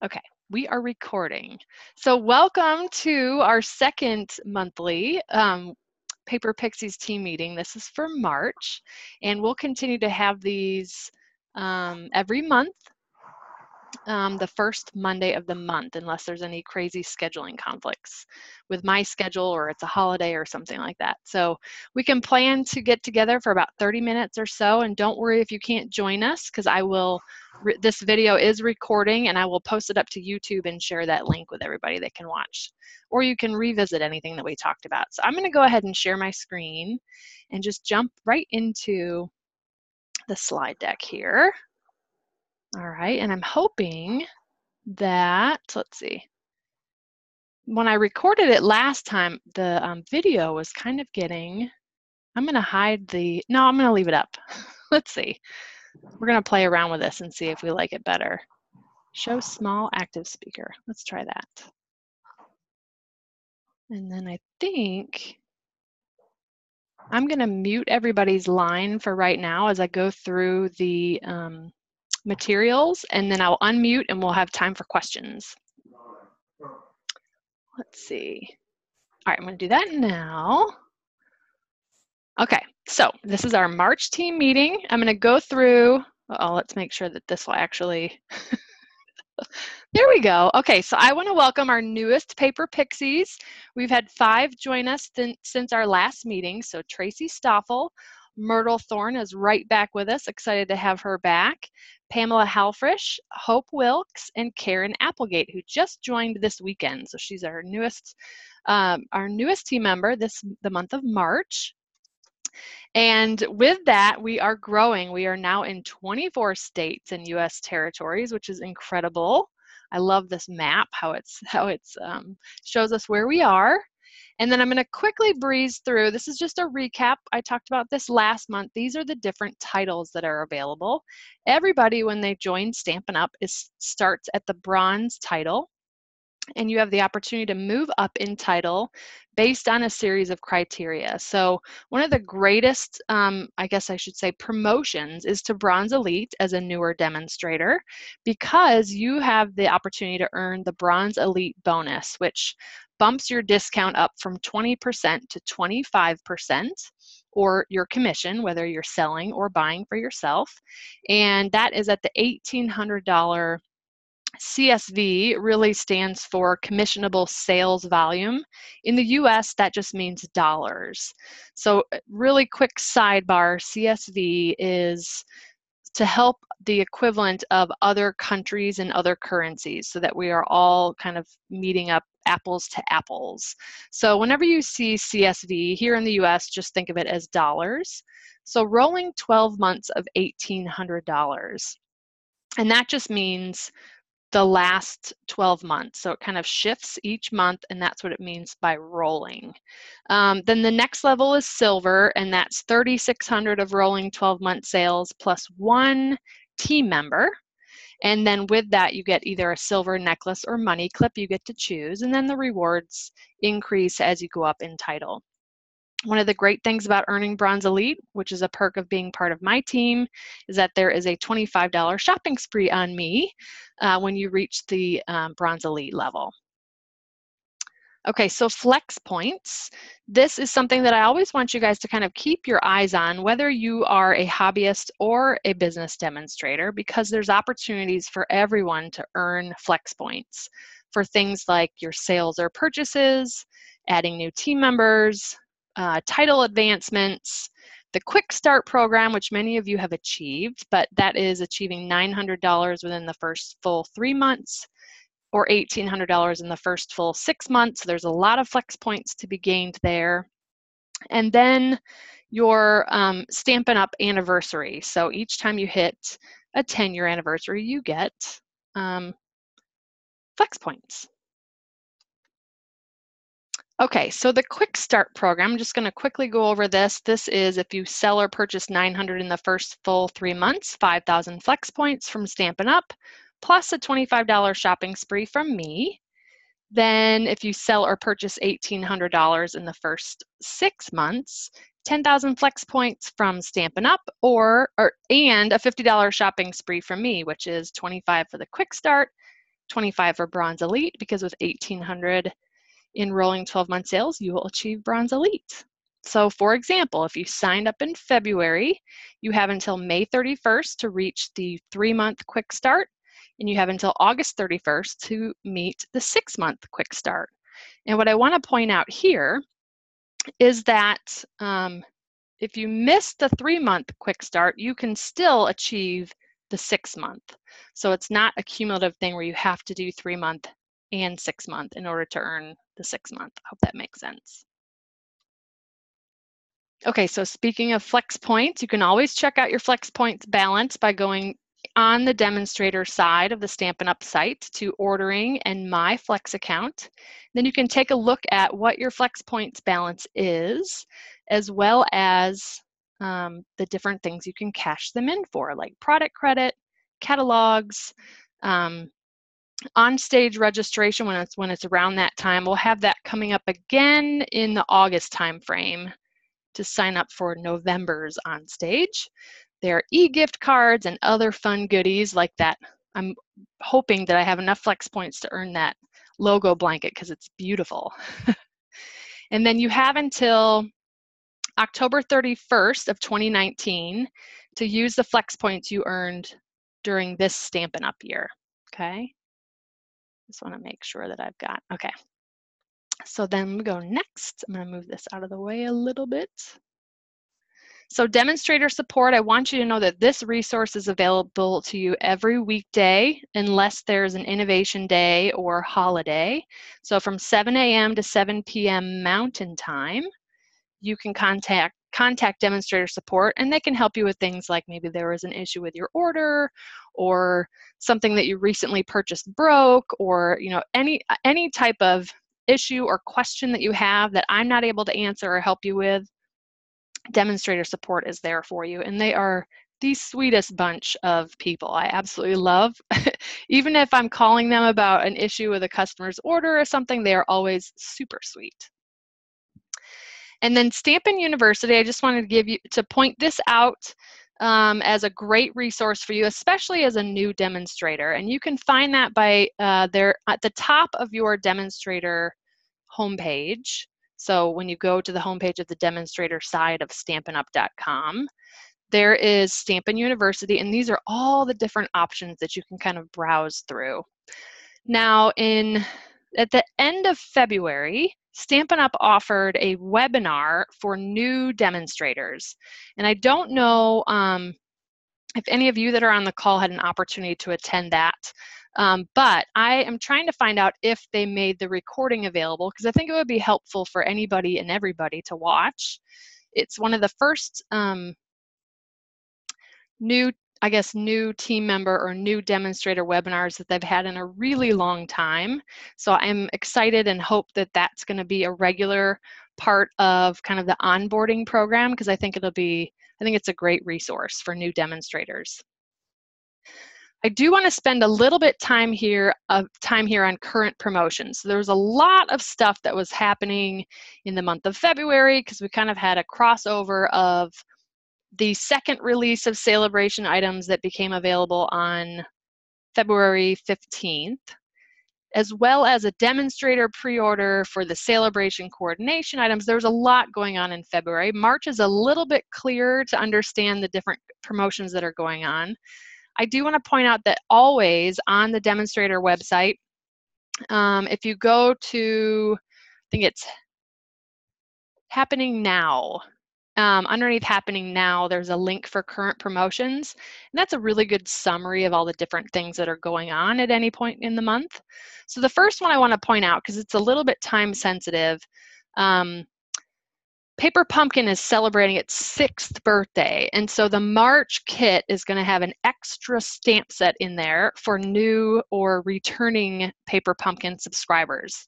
Okay, we are recording. So welcome to our second monthly Paper Pixies team meeting. This is for March, and we'll continue to have these every month, the first Monday of the month, unless there's any crazy scheduling conflicts with my schedule or it's a holiday or something like that. So we can plan to get together for about 30 minutes or so, and don't worry if you can't join us, because I will, this video is recording and I will post it up to YouTube and share that link with everybody that can watch. Or you can revisit anything that we talked about. So I'm going to go ahead and share my screen and just jump right into the slide deck here. All right, and I'm hoping that, let's see, when I recorded it last time, the video was kind of getting, I'm going to hide the, no, I'm going to leave it up. Let's see. We're going to play around with this and see if we like it better. Show small active speaker. Let's try that. And then I think I'm going to mute everybody's line for right now as I go through the materials, and then I'll unmute and we'll have time for questions. Let's see. All right, I'm going to do that now. Okay, so this is our March team meeting. I'm going to go through, let's make sure that this will actually, there we go. Okay, so I want to welcome our newest Paper Pixies. We've had 5 join us since our last meeting. So Tracy Stoffel, Myrtle Thorne is right back with us. Excited to have her back. Pamela Halfrish, Hope Wilkes, and Karen Applegate, who just joined this weekend. So she's our newest team member the month of March. And with that, we are growing. We are now in 24 states and U.S. territories, which is incredible. I love this map, how it's shows us where we are. And then I'm going to quickly breeze through. This is just a recap. I talked about this last month. These are the different titles that are available. Everybody, when they join Stampin' Up, starts at the bronze title. And you have the opportunity to move up in title based on a series of criteria. So one of the greatest, I guess I should say, promotions is to Bronze Elite as a newer demonstrator, because you have the opportunity to earn the Bronze Elite bonus, which bumps your discount up from 20% to 25%, or your commission, whether you're selling or buying for yourself. And that is at the $1,800 CSV. Really stands for commissionable sales volume. In the US, that just means dollars. So really quick sidebar, CSV is to help the equivalent of other countries and other currencies, so that we are all kind of meeting up apples to apples. So whenever you see CSV here in the US, just think of it as dollars. So rolling 12 months of $1,800. And that just means the last 12 months. So it kind of shifts each month, and that's what it means by rolling. Then the next level is silver, and that's 3,600 of rolling 12-month sales plus 1 team member. And then with that, you get either a silver necklace or money clip, you get to choose, and then the rewards increase as you go up in title. One of the great things about earning Bronze Elite, which is a perk of being part of my team, is that there is a $25 shopping spree on me when you reach the Bronze Elite level. Okay, so flex points. This is something that I always want you guys to kind of keep your eyes on, whether you are a hobbyist or a business demonstrator, because there's opportunities for everyone to earn flex points for things like your sales or purchases, adding new team members, title advancements, the Quick Start program, which many of you have achieved, but that is achieving $900 within the first full 3 months, or $1,800 in the first full 6 months. So there's a lot of flex points to be gained there. And then your Stampin' Up! Anniversary. So each time you hit a 10-year anniversary, you get flex points. Okay, so the Quick Start program, I'm just going to quickly go over this. This is if you sell or purchase 900 in the first full 3 months, 5,000 flex points from Stampin' Up, plus a $25 shopping spree from me. Then if you sell or purchase $1,800 in the first 6 months, 10,000 flex points from Stampin' Up, and a $50 shopping spree from me, which is 25 for the Quick Start 25 for Bronze Elite, because with 1,800 in rolling 12-month sales, you will achieve Bronze Elite. So for example, if you signed up in February, you have until May 31st to reach the 3-month quick start, and you have until August 31st to meet the 6-month quick start. And what I want to point out here is that if you miss the 3-month quick start, you can still achieve the 6-month. So it's not a cumulative thing where you have to do 3-month and 6-month in order to earn the 6-month. I hope that makes sense. Okay, so speaking of flex points, you can always check out your flex points balance by going on the demonstrator side of the Stampin' Up! Site to ordering and my flex account. Then you can take a look at what your flex points balance is, as well as the different things you can cash them in for, like product credit, catalogs, on-stage registration when it's around that time. We'll have that coming up again in the August timeframe to sign up for November's on stage. There are e-gift cards and other fun goodies like that. I'm hoping that I have enough flex points to earn that logo blanket because it's beautiful. And then you have until October 31st of 2019 to use the flex points you earned during this Stampin' Up! Year, okay? Just want to make sure that I've got, okay. So then we go next. I'm going to move this out of the way a little bit. So demonstrator support, I want you to know that this resource is available to you every weekday unless there's an innovation day or holiday. So from 7 a.m. to 7 p.m. Mountain Time, you can contact demonstrator support, and they can help you with things like maybe there was an issue with your order, or something that you recently purchased broke, or any type of issue or question that you have that I'm not able to answer or help you with. Demonstrator support is there for you, and they are the sweetest bunch of people. I absolutely love. Even if I'm calling them about an issue with a customer's order or something, they are always super sweet. And then Stampin' University, I just wanted to point this out as a great resource for you, especially as a new demonstrator. And you can find that by there at the top of your demonstrator homepage. So when you go to the homepage of the demonstrator side of Stampin'Up.com, there is Stampin' University, and these are all the different options that you can kind of browse through. Now, at the end of February, Stampin' Up! Offered a webinar for new demonstrators. And I don't know if any of you that are on the call had an opportunity to attend that. But I am trying to find out if they made the recording available, because I think it would be helpful for anybody and everybody to watch. It's one of the first new team member or new demonstrator webinars that they've had in a really long time. So I'm excited and hope that that's going to be a regular part of kind of the onboarding program, because I think it's a great resource for new demonstrators. I do want to spend a little bit time here on current promotions. So there was a lot of stuff that was happening in the month of February, because we kind of had a crossover of the second release of Celebration items that became available on February 15th, as well as a demonstrator pre-order for the Celebration coordination items. There's a lot going on in February. March is a little bit clearer to understand the different promotions that are going on. I do want to point out that always on the demonstrator website, if you go to, I think it's Happening Now, underneath Happening Now, there's a link for current promotions, and that's a really good summary of all the different things that are going on at any point in the month. So the first one I want to point out, because it's a little bit time sensitive, Paper Pumpkin is celebrating its 6th birthday, and so the March kit is going to have an extra stamp set in there for new or returning Paper Pumpkin subscribers,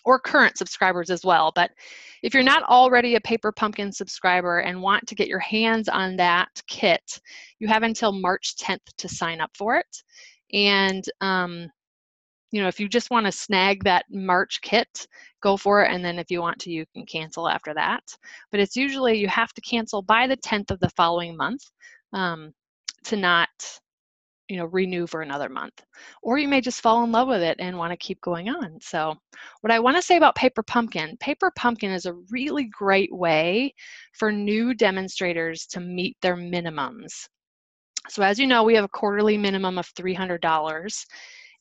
or current subscribers as well. But if you're not already a Paper Pumpkin subscriber and want to get your hands on that kit, you have until March 10th to sign up for it. And if you just want to snag that March kit, go for it. And then if you want to, you can cancel after that. But it's usually you have to cancel by the 10th of the following month to not renew for another month. Or you may just fall in love with it and want to keep going on. So what I want to say about Paper Pumpkin is a really great way for new demonstrators to meet their minimums. So as you know, we have a quarterly minimum of $300.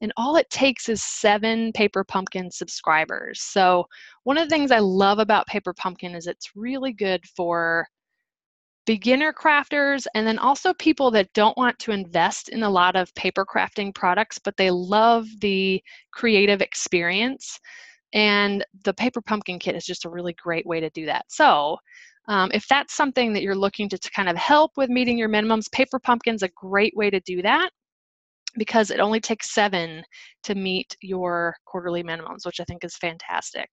And all it takes is 7 Paper Pumpkin subscribers. So one of the things I love about Paper Pumpkin is it's really good for beginner crafters, and then also people that don't want to invest in a lot of paper crafting products, but they love the creative experience. And the Paper Pumpkin Kit is just a really great way to do that. So if that's something that you're looking to kind of help with meeting your minimums, Paper Pumpkin's a great way to do that, because it only takes 7 to meet your quarterly minimums, which I think is fantastic.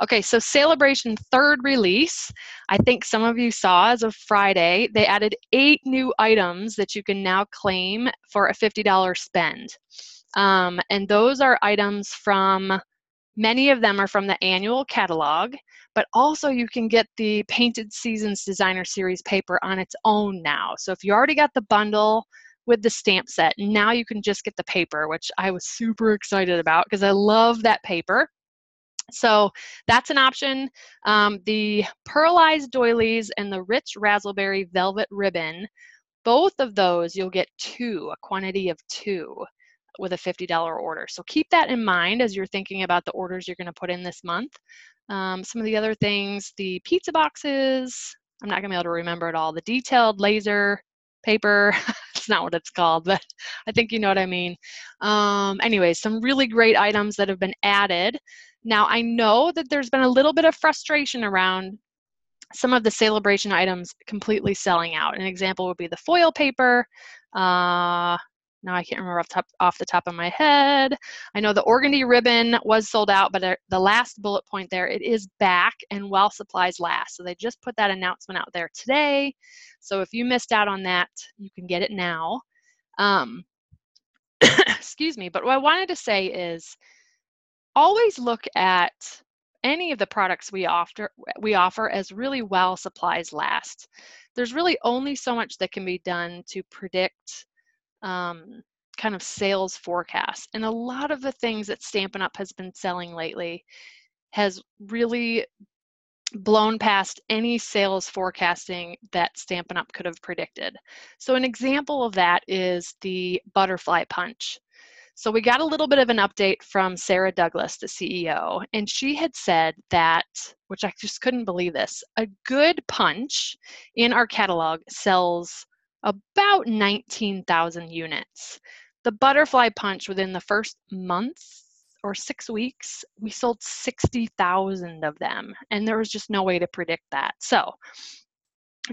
Okay, so Celebration third release, I think some of you saw as of Friday, they added 8 new items that you can now claim for a $50 spend. And those are items from, many of them are from the annual catalog, but also you can get the Painted Seasons Designer Series paper on its own now. So if you already got the bundle with the stamp set, now you can just get the paper, which I was super excited about because I love that paper. So that's an option. The pearlized doilies and the rich raspberry velvet ribbon, both of those you'll get 2, a quantity of 2 with a $50 order. So keep that in mind as you're thinking about the orders you're going to put in this month. Some of the other things, the pizza boxes, I'm not going to be able to remember it all. The detailed laser paper, it's not what it's called, but I think you know what I mean. Anyway, some really great items that have been added. Now, I know that there's been a little bit of frustration around some of the Celebration items completely selling out. An example would be the foil paper. Now I can't remember off the top of my head. I know the organdy ribbon was sold out, but the last bullet point there, it is back and while supplies last. So they just put that announcement out there today. So if you missed out on that, you can get it now. Excuse me, but what I wanted to say is always look at any of the products we offer as really while supplies last. There's really only so much that can be done to predict kind of sales forecasts. And a lot of the things that Stampin' Up! Has been selling lately has really blown past any sales forecasting that Stampin' Up! Could have predicted. So an example of that is the butterfly punch. So we got a little bit of an update from Sarah Douglas, the CEO, and she had said that, which I just couldn't believe this, a good punch in our catalog sells about 19,000 units. The butterfly punch within the first month or 6 weeks, we sold 60,000 of them, and there was just no way to predict that. So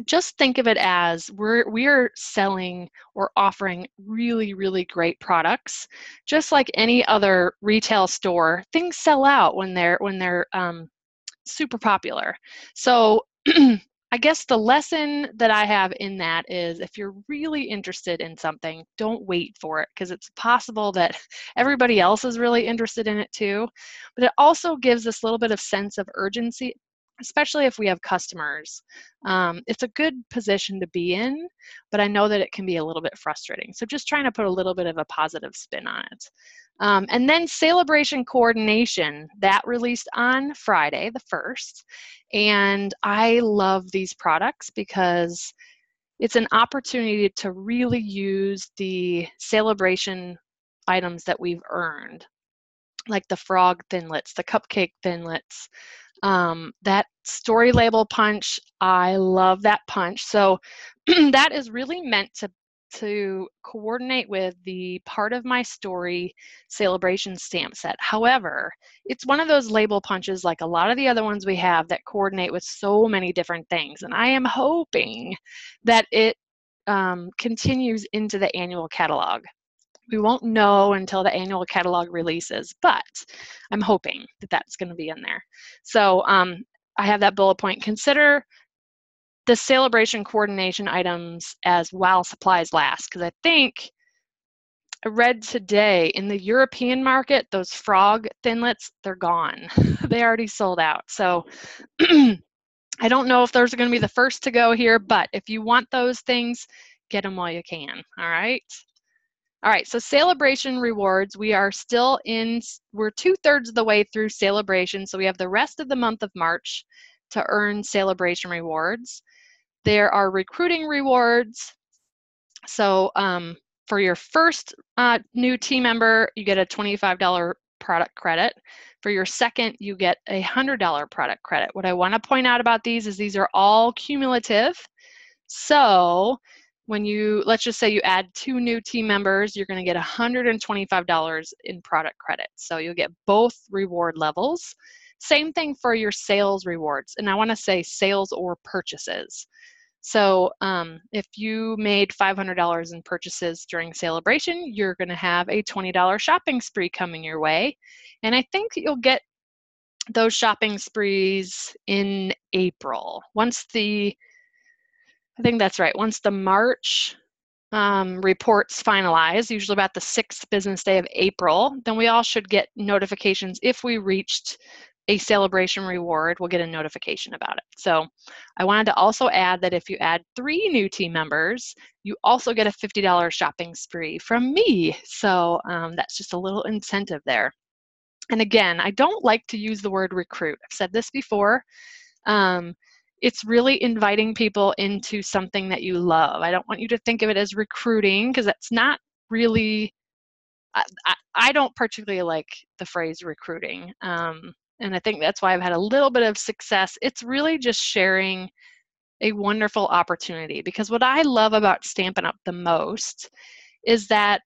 just think of it as we are selling or offering really, really great products. Just like any other retail store, things sell out when they're super popular. So I guess the lesson that I have in that is if you're really interested in something, don't wait for it, because it's possible that everybody else is really interested in it too. But it also gives us a little bit of sense of urgency, especially if we have customers. It's a good position to be in, but I know that it can be a little bit frustrating. So just trying to put a little bit of a positive spin on it. And then Celebration Coordination, that released on Friday, the 1st. And I love these products because it's an opportunity to really use the Celebration items that we've earned, like the frog thinlits, the cupcake thinlits, that story label punch. I love that punch. So that is really meant to coordinate with the Part of My Story Celebration stamp set. However, it's one of those label punches, like a lot of the other ones we have, that coordinate with so many different things. And I am hoping that it continues into the annual catalog. We won't know until the annual catalog releases, but I'm hoping that that's going to be in there. So I have that bullet point. Consider the Celebration Coordination items as while supplies last, because I think I read today in the European market, those frog thinlits, they're gone. They already sold out. So I don't know if those are going to be the first to go here, but if you want those things, get them while you can. All right. All right, so celebration rewards, we're 2/3 of the way through celebration, so we have the rest of the month of March to earn celebration rewards. There are recruiting rewards. So for your first new team member, you get a $25 product credit. For your second, you get a $100 product credit. What I want to point out about these is these are all cumulative. So when let's just say you add 2 new team members, you're going to get $125 in product credit. So you'll get both reward levels. Same thing for your sales rewards. And I want to say sales or purchases. So if you made $500 in purchases during celebration, you're going to have a $20 shopping spree coming your way. And I think you'll get those shopping sprees in April. I think that's right, once the March reports finalize, usually about the 6th business day of April, then we all should get notifications. If we reached a celebration reward, we'll get a notification about it. So I wanted to also add that if you add 3 new team members, you also get a $50 shopping spree from me. So that's just a little incentive there. And again, I don't like to use the word recruit. I've said this before. It's really inviting people into something that you love. I don't want you to think of it as recruiting, because that's not really, I don't particularly like the phrase recruiting. And I think that's why I've had a little bit of success. It's really just sharing a wonderful opportunity, because what I love about Stampin' Up! The most is that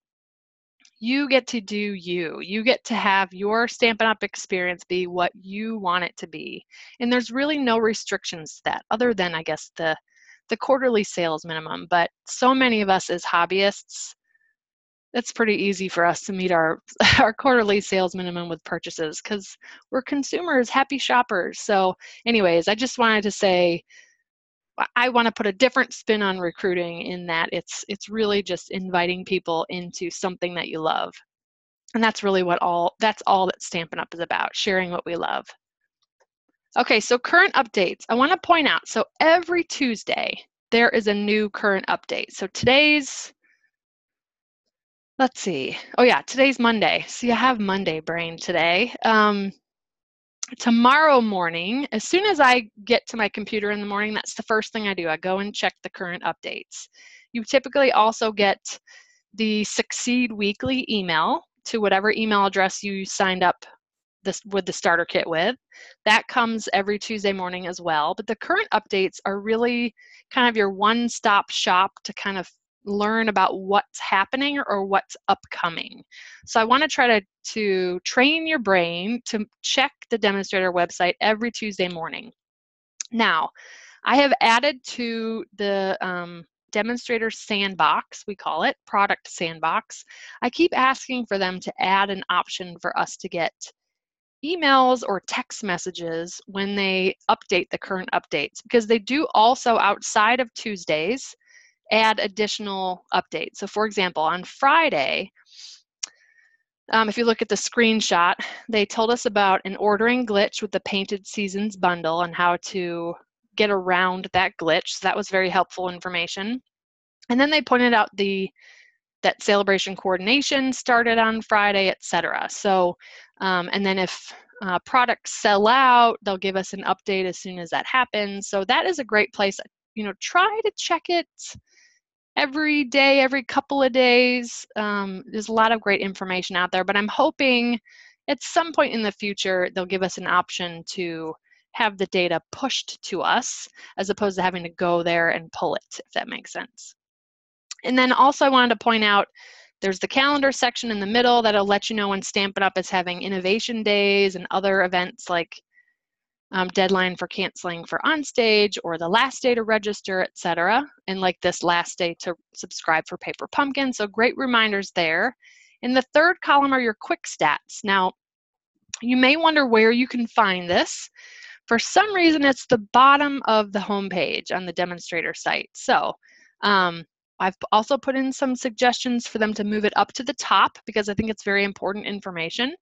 you get to do you. You get to have your Stampin' Up! Experience be what you want it to be. And there's really no restrictions to that, other than, I guess, the quarterly sales minimum. But so many of us as hobbyists, it's pretty easy for us to meet our quarterly sales minimum with purchases, because we're consumers, happy shoppers. So anyways, I just wanted to say, I want to put a different spin on recruiting, in that it's really just inviting people into something that you love. And that's really that's all that Stampin' Up! Is about, sharing what we love. Okay, so current updates. I want to point out, so every Tuesday, there is a new current update. So let's see. Oh yeah, today's Monday. See, I have Monday brain today. Tomorrow morning, as soon as I get to my computer in the morning, that's the first thing I do. I go and check the current updates. You typically also get the Succeed Weekly email to whatever email address you signed up with the starter kit with. That comes every Tuesday morning as well. But the current updates are really kind of your one-stop shop to kind of learn about what's happening or what's upcoming. So I want to try to train your brain to check the demonstrator website every Tuesday morning. Now, I have added to the demonstrator sandbox, we call it, product sandbox. I keep asking for them to add an option for us to get emails or text messages when they update the current updates, because they do also, outside of Tuesdays, add additional updates. So for example, on Friday, if you look at the screenshot, they told us about an ordering glitch with the Painted Seasons bundle and how to get around that glitch. So that was very helpful information. And then they pointed out that celebration coordination started on Friday, etc. So, and then if products sell out, they'll give us an update as soon as that happens. So that is a great place. Try to check it every day, every couple of days. There's a lot of great information out there, but I'm hoping at some point in the future, they'll give us an option to have the data pushed to us, as opposed to having to go there and pull it, if that makes sense. And then also I wanted to point out, there's the calendar section in the middle that'll let you know when Stampin' Up! Is having innovation days and other events, like deadline for canceling for Onstage, or the last day to register, etc. And like this last day to subscribe for Paper Pumpkin. So great reminders there. In the third column are your quick stats. Now, you may wonder where you can find this. For some reason, it's the bottom of the homepage on the demonstrator site. So I've also put in some suggestions for them to move it up to the top, because I think it's very important information.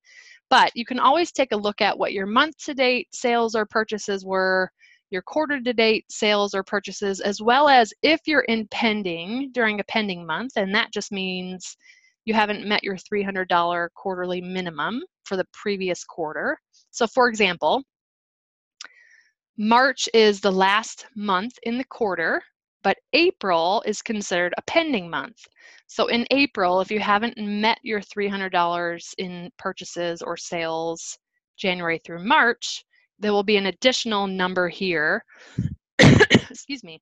But you can always take a look at what your month-to-date sales or purchases were, your quarter-to-date sales or purchases, as well as if you're in pending during a pending month. And that just means you haven't met your $300 quarterly minimum for the previous quarter. So for example, March is the last month in the quarter, but April is considered a pending month. So in April, if you haven't met your $300 in purchases or sales January through March, there will be an additional number here, excuse me,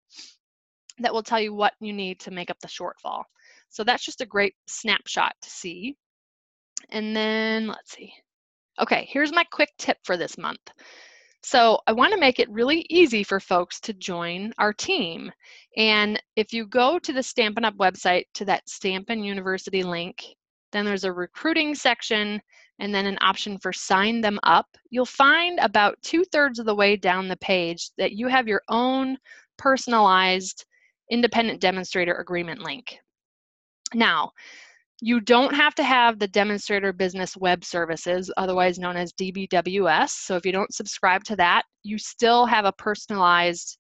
that will tell you what you need to make up the shortfall. So that's just a great snapshot to see. And then let's see. Okay, here's my quick tip for this month. So I want to make it really easy for folks to join our team. And if you go to the Stampin' Up! Website to that Stampin' University link, then there's a recruiting section and then an option for sign them up. You'll find about 2/3 of the way down the page that you have your own personalized independent demonstrator agreement link. Now, you don't have to have the Demonstrator Business Web Services, otherwise known as DBWS. So if you don't subscribe to that, you still have a personalized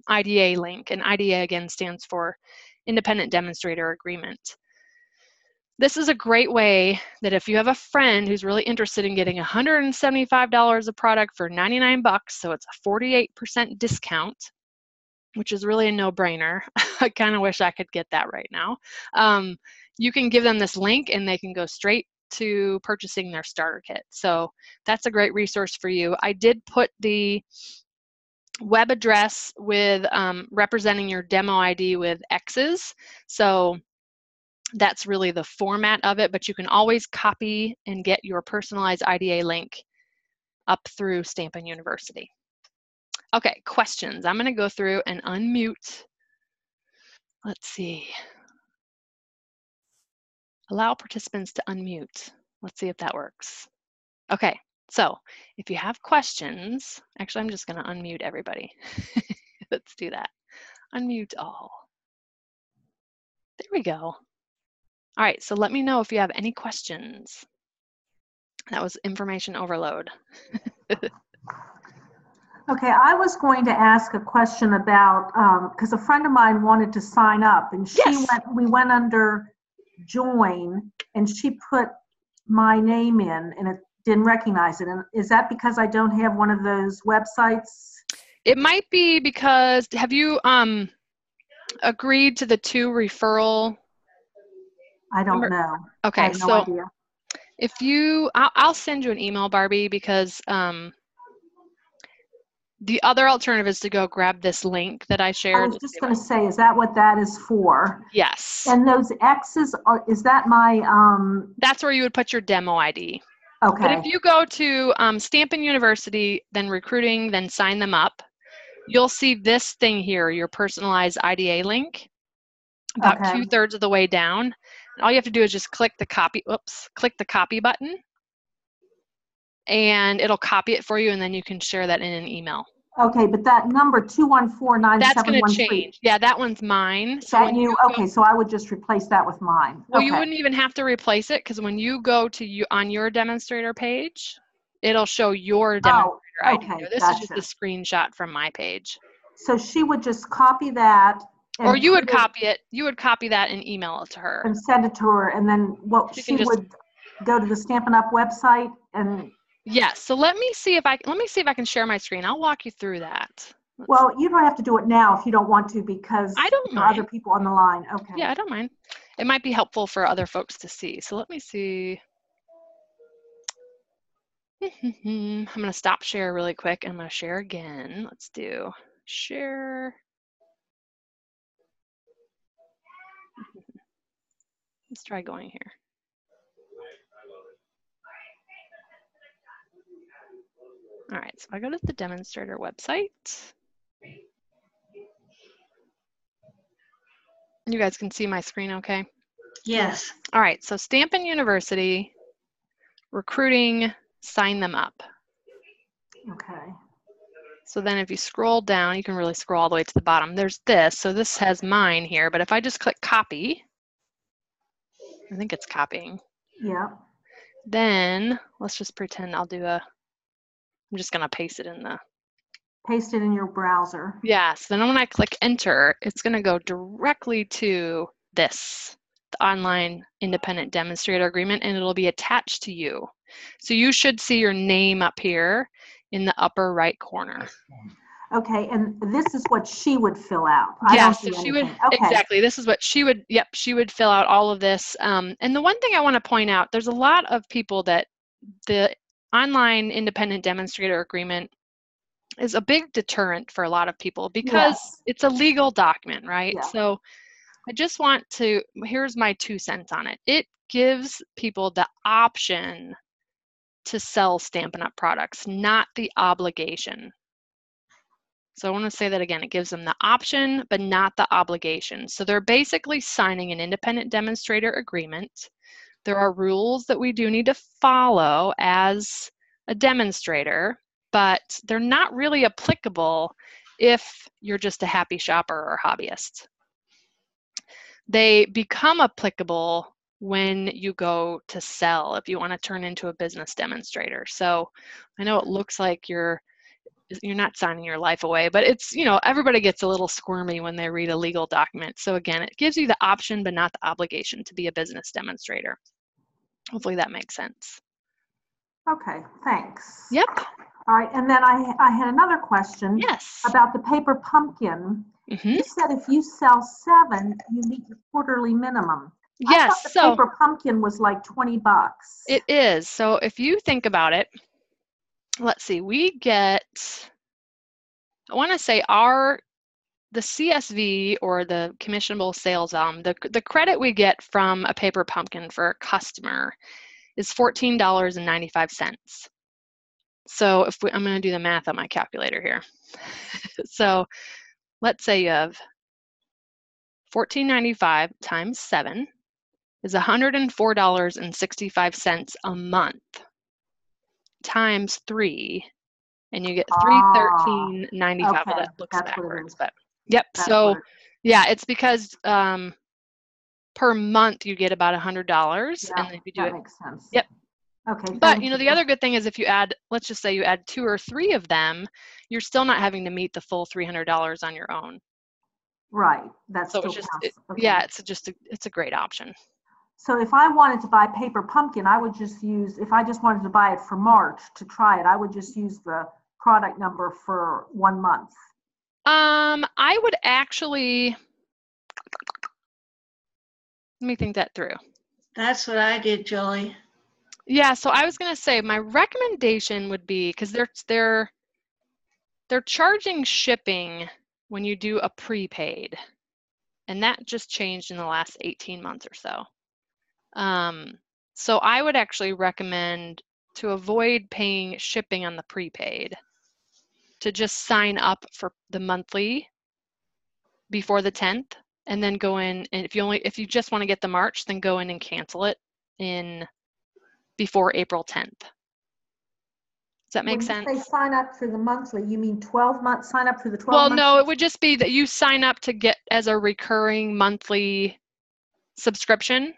IDA link. And IDA, again, stands for Independent Demonstrator Agreement. This is a great way that if you have a friend who's really interested in getting $175 of product for 99 bucks, so it's a 48% discount, which is really a no-brainer. I kind of wish I could get that right now. You can give them this link and they can go straight to purchasing their starter kit. So that's a great resource for you. I did put the web address with representing your demo ID with X's. So that's really the format of it, but you can always copy and get your personalized IDA link up through Stampin' University. Okay, questions. I'm going to go through and unmute. Let's see. Allow participants to unmute. Let's see if that works. Okay, so if you have questions, actually, I'm just going to unmute everybody. Let's do that. Unmute all. There we go. All right, so let me know if you have any questions. That was information overload. Okay, I was going to ask a question about, because a friend of mine wanted to sign up, and we went under join, and she put my name in, and it didn't recognize it. And is that because I don't have one of those websites? It might be because, have you agreed to the 2 referral? I don't know. Okay, I have no idea. If you, I'll send you an email, Barbie, because the other alternative is to go grab this link that I shared. I was just going to say, is that what that is for? Yes. And those X's, is that my... That's where you would put your demo ID. Okay. But if you go to Stampin' University, then recruiting, then sign them up, you'll see this thing here, your personalized IDA link, about 2/3 of the way down. And all you have to do is just click the copy, click the copy button, and it'll copy it for you, and then you can share that in an email. Okay, but that number 2149713. That's going to change. Yeah, that one's mine. So that okay, so I would just replace that with mine. Well, you wouldn't even have to replace it, because when you go to on your demonstrator page, it'll show your demonstrator ID. Okay, This is just a screenshot from my page. So she would just copy that. Or you would copy it. You would copy that and email it to her. And send it to her, and then she would go to the Stampin' Up! Website and. Yes. So let me see if I can share my screen. I'll walk you through that. Well, you don't have to do it now if you don't want to, because I don't there are other people on the line. Okay. Yeah, I don't mind. It might be helpful for other folks to see. So let me see. I'm going to stop share really quick. I'm going to share again. Let's do share. Let's try going here. All right, so I go to the demonstrator website. You guys can see my screen okay? Yes. All right, so Stampin' University, recruiting, sign them up. Okay. So then if you scroll down, you can really scroll all the way to the bottom. There's this, so this has mine here, but if I just click copy, I think it's copying. Yeah. Then let's just pretend I'm just gonna paste it in the. Paste it in your browser. Yes, then when I click enter, it's gonna go directly to this, the online independent demonstrator agreement, and it'll be attached to you. So you should see your name up here in the upper right corner. Okay, and this is what she would fill out. Yes, I don't so do she would, anything. Okay. exactly, this is what she would, yep, she would fill out all of this. And the one thing I want to point out, there's a lot of people that the online independent demonstrator agreement is a big deterrent for a lot of people because Yes. it's a legal document, right? Yeah. So I just want to, here's my 2 cents on it. It gives people the option to sell Stampin' Up! Products, not the obligation. So I want to say that again. It gives them the option, but not the obligation. So they're basically signing an independent demonstrator agreement. There are rules that we do need to follow as a demonstrator, but they're not really applicable if you're just a happy shopper or hobbyist. They become applicable when you go to sell, if you want to turn into a business demonstrator. So I know it looks like you're not signing your life away, but it's, you know, everybody gets a little squirmy when they read a legal document. So again, it gives you the option, but not the obligation to be a business demonstrator. Hopefully that makes sense. Okay, thanks. Yep. All right, and then I had another question. Yes. About the paper pumpkin. Mm-hmm. You said if you sell 7, you meet your quarterly minimum. Yes. I thought the paper pumpkin was like $20. It is. So if you think about it, let's see, we get, I want to say the CSV, or the commissionable sales, the credit we get from a paper pumpkin for a customer is $14.95. So if I'm going to do the math on my calculator here. So let's say you have $14.95 times 7 is $104.65 a month times 3, and you get $313.95. Okay, Well, that looks that's backwards, but yep. That's so yeah, it's because per month you get about $100, yeah, and then if you do that it, makes sense. yep. Okay, But you know, the other good thing is if you add, let's just say you add 2 or 3 of them, you're still not having to meet the full $300 on your own. Right, that's so still it's just counts. Okay. Yeah, it's a great option. So if I wanted to buy paper pumpkin, I would just use, if I just wanted to buy it for March to try it, I would just use the product number for 1 month. I would actually, let me think that through. That's what I did, Julie. Yeah, so I was gonna say my recommendation would be, because they're charging shipping when you do a prepaid, and that just changed in the last 18 months or so. So I would actually recommend, to avoid paying shipping on the prepaid, to just sign up for the monthly before the 10th, and then go in, and if you just want to get the March, then go in and cancel it before April 10th. Does that make sense? When you say sign up for the monthly, you mean 12 months, sign up for the 12 Well, months? no, it would just be that you sign up to get as a recurring monthly subscription.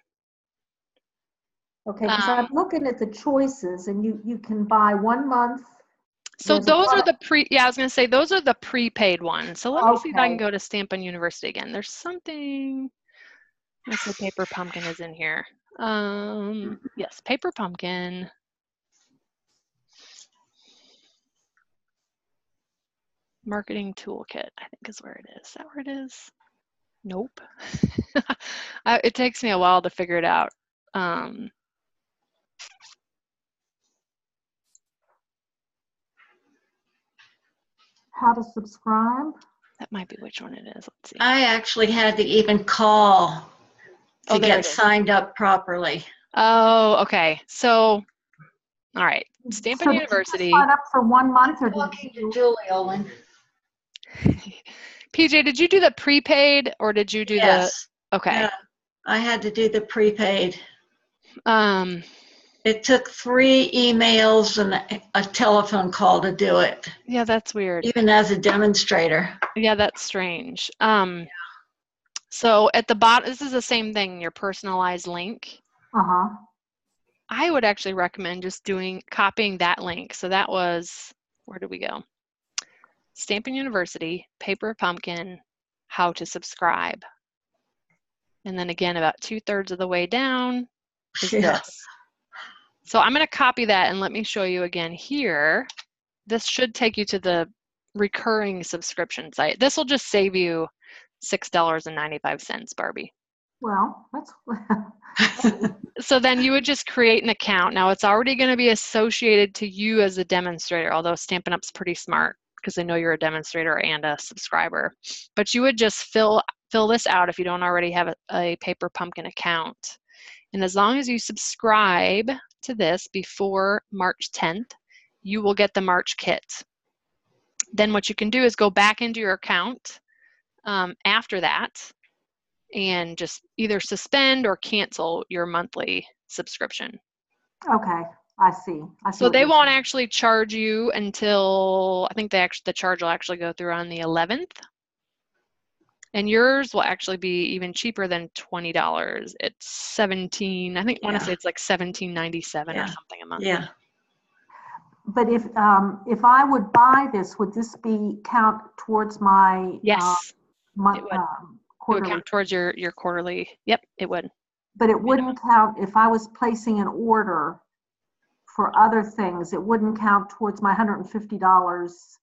Okay, because I'm looking at the choices, and you can buy 1 month. So those are the I was going to say those are the prepaid ones. So let me see if I can go to Stampin' University again. There's something, let's say Paper Pumpkin is in here. Yes, Paper Pumpkin. Marketing Toolkit, I think is where it is. Is that where it is? Nope. It takes me a while to figure it out. How to subscribe? That might be which one it is. Let's see. I actually had to even call to get signed up properly. Oh, okay. So, all right. Stampin' University. Did you sign up for 1 month, or Talking to Julie Owen. PJ, did you do the prepaid, or did you do the? Okay. Yeah, I had to do the prepaid. It took 3 emails and a telephone call to do it. Yeah, that's weird. Even as a demonstrator. Yeah, that's strange. So at the bottom, this is the same thing, your personalized link. Uh-huh. I would actually recommend just copying that link. So that was, where did we go? Stampin' University, Paper Pumpkin, how to subscribe. And then again, about 2/3 of the way down is Yeah. this. So I'm going to copy that and let me show you again here. This should take you to the recurring subscription site. This will just save you $6.95, Barbie. Well, that's So then you would just create an account. Now it's already going to be associated to you as a demonstrator, although Stampin' Up's pretty smart because they know you're a demonstrator and a subscriber. But you would just fill this out if you don't already have a Paper Pumpkin account. And as long as you subscribe to this before March 10th, you will get the March kit. Then what you can do is go back into your account after that and just either suspend or cancel your monthly subscription. okay. I see. So they won't actually charge you until, I think the charge will actually go through on the 11th. And yours will actually be even cheaper than $20. It's $17, I think, I want to say it's like $17.97 or something a month. Yeah. But if I would buy this, would this count towards my Yes, month, it would. quarterly? It would count towards your quarterly. Yep, it would. But it wouldn't count if I was placing an order for other things. It wouldn't count towards my $150,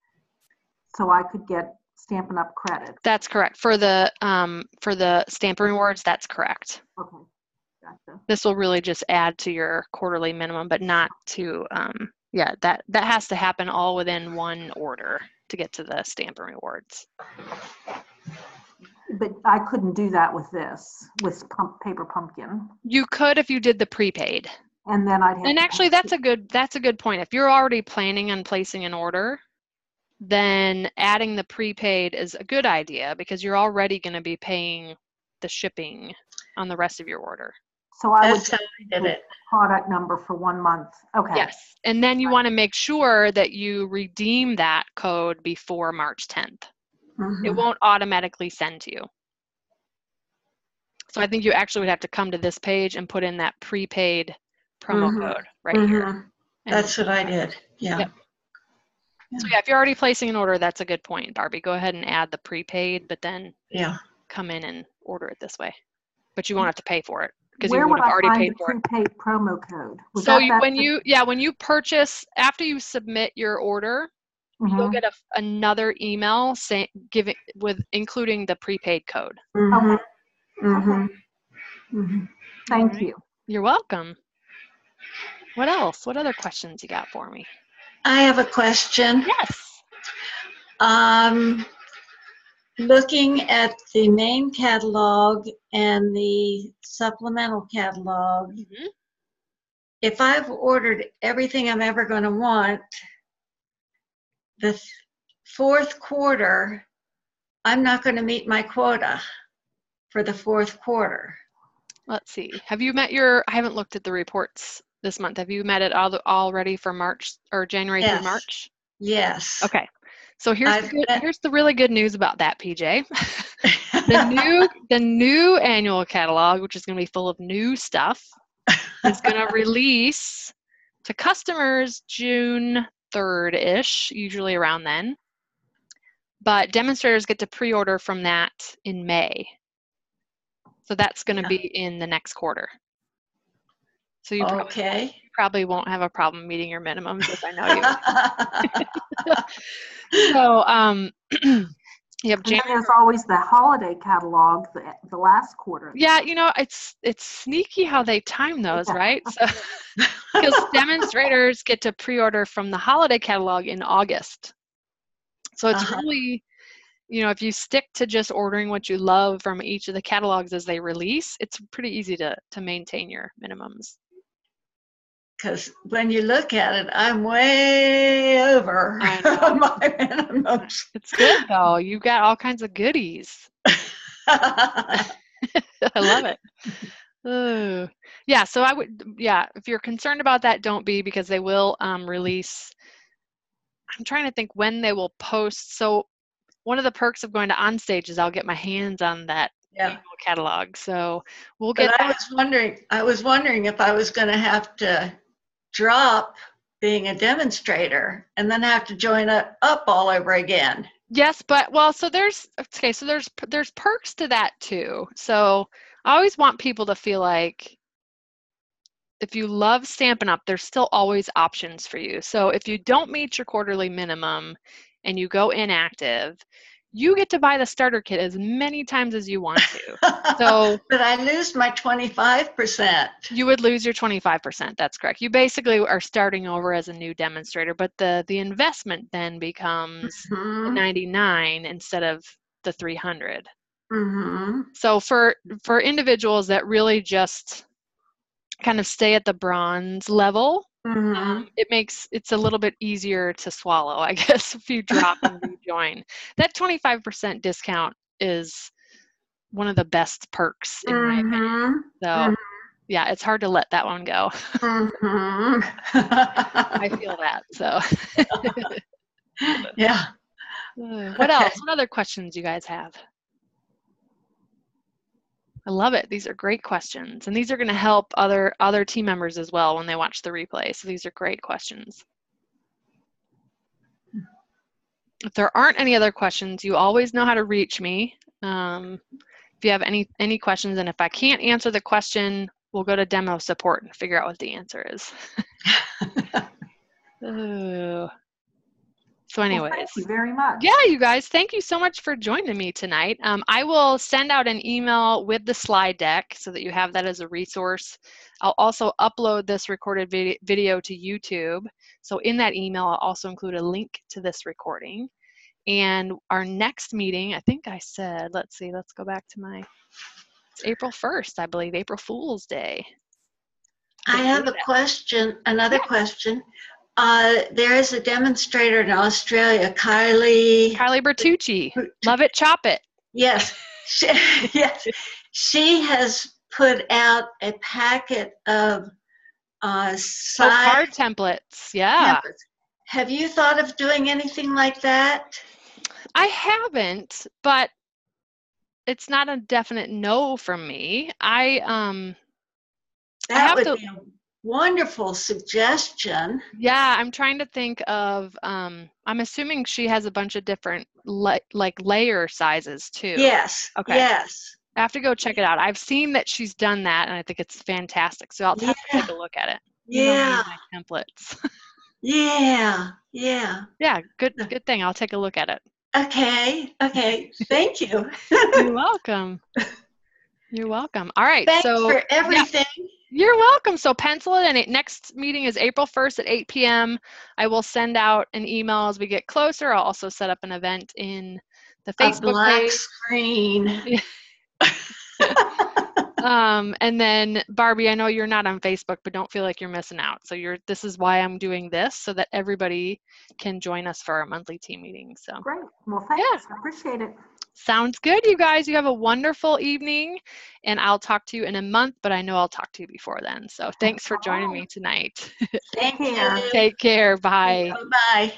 so I could get Stampin' Up credit. That's correct. For the Stampin' Rewards, that's correct. Okay, gotcha. This will really just add to your quarterly minimum, but not to, yeah, that has to happen all within one order to get to the Stampin' Rewards. But I couldn't do that with this, with Paper Pumpkin. You could if you did the prepaid. And then I'd have And actually, that's a good point. If you're already planning on placing an order, then adding the prepaid is a good idea because you're already going to be paying the shipping on the rest of your order. So I would That's how I did it. product number for 1 month. Okay. Yes. And then you want to make sure that you redeem that code before March 10th. Mhm. It won't automatically send to you. So I think you actually would have to come to this page and put in that prepaid promo code right here. That's what I did. Yeah. Yep. So yeah, if you're already placing an order, that's a good point, Barbie. Go ahead and add the prepaid, but then come in and order it this way. But you won't have to pay for it because you would have already paid for it. Where would I find the prepaid promo code? So when you purchase, after you submit your order, you'll get another email including the prepaid code. Okay. Thank you. You're welcome. What else? What other questions you got for me? I have a question. Yes. Looking at the main catalog and the supplemental catalog, if I've ordered everything I'm ever going to want, the fourth quarter, I'm not going to meet my quota for the fourth quarter. Let's see. Have you met I haven't looked at the reports this month. Have you met it already for March or January through March? Yes. Okay. So here's the really good news about that, PJ. The new annual catalog, which is going to be full of new stuff, is going to release to customers June 3rd-ish, usually around then. But demonstrators get to pre-order from that in May. So that's going to be in the next quarter. So you probably won't have a problem meeting your minimums if I know you. So yep, there's always the holiday catalog, the last quarter. Yeah, it's sneaky how they time those, right? So because demonstrators get to pre-order from the holiday catalog in August. So it's really, if you stick to just ordering what you love from each of the catalogs as they release, it's pretty easy to maintain your minimums. Because when you look at it, I'm way over my minimums. It's good, though. You've got all kinds of goodies. I love it. Oh. Yeah, so if you're concerned about that, don't be, because they will release. I'm trying to think when they will post. So one of the perks of going to Onstage is I'll get my hands on that annual catalog. So we'll get I was wondering if I was going to have to drop being a demonstrator and then have to join up all over again. Yes, but so there's perks to that too. So I always want people to feel like if you love Stampin' Up, there's still always options for you. So if you don't meet your quarterly minimum and you go inactive, you get to buy the starter kit as many times as you want to. So, but I lose my 25%. You would lose your 25%. That's correct. You basically are starting over as a new demonstrator, but the investment then becomes the 99 instead of the 300. So for individuals that really just kind of stay at the bronze level, it's a little bit easier to swallow, I guess, if you drop and rejoin. That 25% discount is one of the best perks in my opinion. So yeah, it's hard to let that one go. I feel that. So yeah. What else? What other questions you guys have? I love it. These are great questions. And these are going to help other team members as well when they watch the replay. So these are great questions. If there aren't any other questions, you always know how to reach me. If you have any questions, and if I can't answer the question, we'll go to demo support and figure out what the answer is. So anyways, well, thank you very much. Yeah, you guys, thank you so much for joining me tonight. I will send out an email with the slide deck so that you have that as a resource. I'll also upload this recorded video to YouTube. So in that email, I'll also include a link to this recording. And our next meeting, I think I said, let's see, let's go back to it's April 1st, I believe, April Fool's Day. I have a question, another question. There is a demonstrator in Australia, Kylie Bertucci. Love it, chop it. Yes. Yes. She has put out a packet of card templates. Yeah. Templates. Have you thought of doing anything like that? I haven't, but it's not a definite no from me. That would be a wonderful suggestion. Yeah, I'm trying to think of, I'm assuming she has a bunch of different like layer sizes too. Yes. Okay. Yes. I have to go check it out. I've seen that she's done that and I think it's fantastic. So I'll have to take a look at it. Yeah. My templates. Yeah. Yeah. Yeah, good thing. I'll take a look at it. Okay. Okay. Thank you. You're welcome. You're welcome. All right. Thanks for everything. Yeah. You're welcome. So pencil it in. Next meeting is April 1st at 8 p.m. I will send out an email as we get closer. I'll also set up an event in the Facebook black page. Screen. And then Barbie, I know you're not on Facebook, but don't feel like you're missing out. So this is why I'm doing this, so that everybody can join us for our monthly team meeting. So great. Well, thanks. I appreciate it. Sounds good, you guys. You have a wonderful evening, and I'll talk to you in a month, but I know I'll talk to you before then. So thanks for joining me tonight. Thank you. Take care. Bye. Bye.